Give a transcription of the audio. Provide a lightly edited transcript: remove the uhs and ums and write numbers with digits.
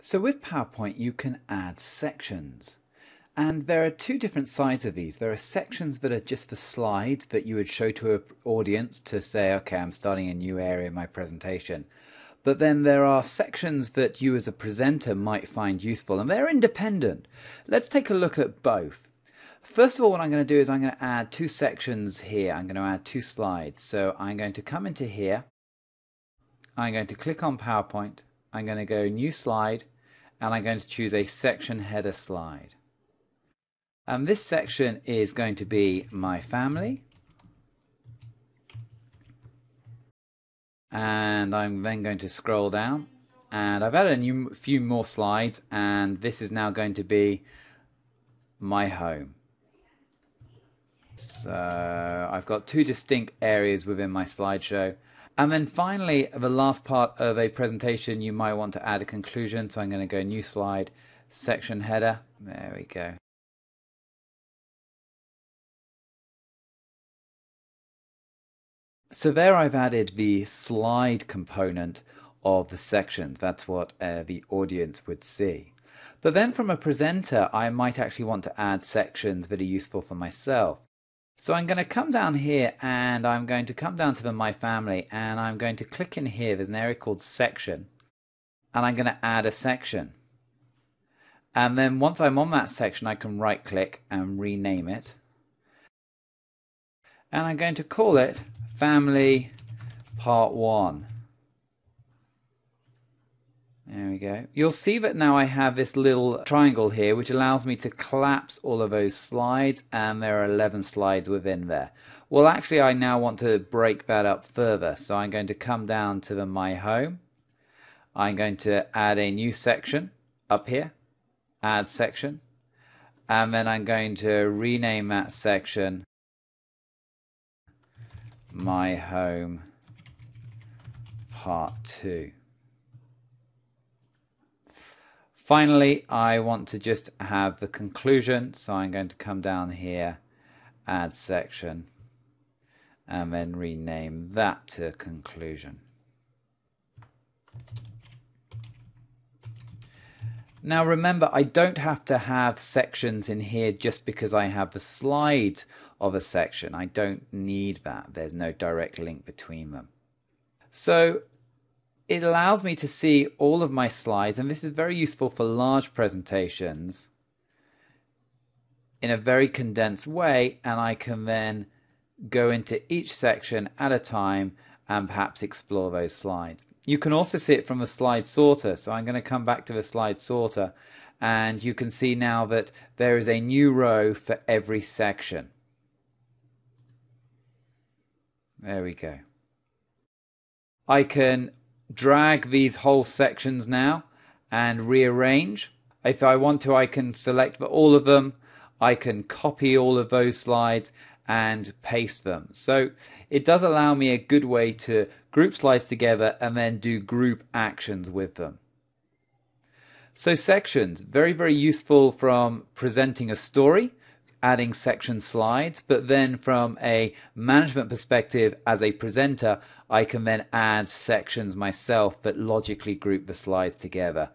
So with PowerPoint you can add sections, and there are two different sides of these. There are sections that are just the slides that you would show to an audience to say, okay, I'm starting a new area in my presentation. But then there are sections that you as a presenter might find useful, and they're independent. Let's take a look at both. First of all, what I'm going to do is I'm going to add two sections here. I'm going to add two slides. So I'm going to come into here. I'm going to click on PowerPoint. I'm going to go New Slide, and I'm going to choose a section header slide. And this section is going to be my family. And I'm then going to scroll down, and I've added a few more slides, and this is now going to be my home. So I've got two distinct areas within my slideshow. And then finally, the last part of a presentation, you might want to add a conclusion. So I'm going to go New Slide, Section Header. There we go. So there I've added the slide component of the sections. That's what the audience would see. But then from a presenter, I might actually want to add sections that are useful for myself. So I'm going to come down here, and I'm going to come down to the My Family, and I'm going to click in here. There's an area called Section, and I'm going to add a section. And then once I'm on that section, I can right click and rename it. And I'm going to call it Family Part 1. There we go. You'll see that now I have this little triangle here which allows me to collapse all of those slides, and there are 11 slides within there. Well, actually I now want to break that up further, so I'm going to come down to the My Home. I'm going to add a new section up here, Add Section, and then I'm going to rename that section My Home Part 2. Finally, I want to just have the conclusion, so I'm going to come down here, Add Section, and then rename that to Conclusion. Now remember, I don't have to have sections in here just because I have the slide of a section. I don't need that. There's no direct link between them. So it allows me to see all of my slides, and this is very useful for large presentations in a very condensed way, and I can then go into each section at a time and perhaps explore those slides. You can also see it from the slide sorter, so I'm going to come back to the slide sorter, and you can see now that there is a new row for every section. There we go. I can drag these whole sections now and rearrange. If I want to, I can select all of them. I can copy all of those slides and paste them. So it does allow me a good way to group slides together and then do group actions with them. So sections, very, very useful from presenting a story, adding section slides, but then from a management perspective as a presenter, I can then add sections myself that logically group the slides together.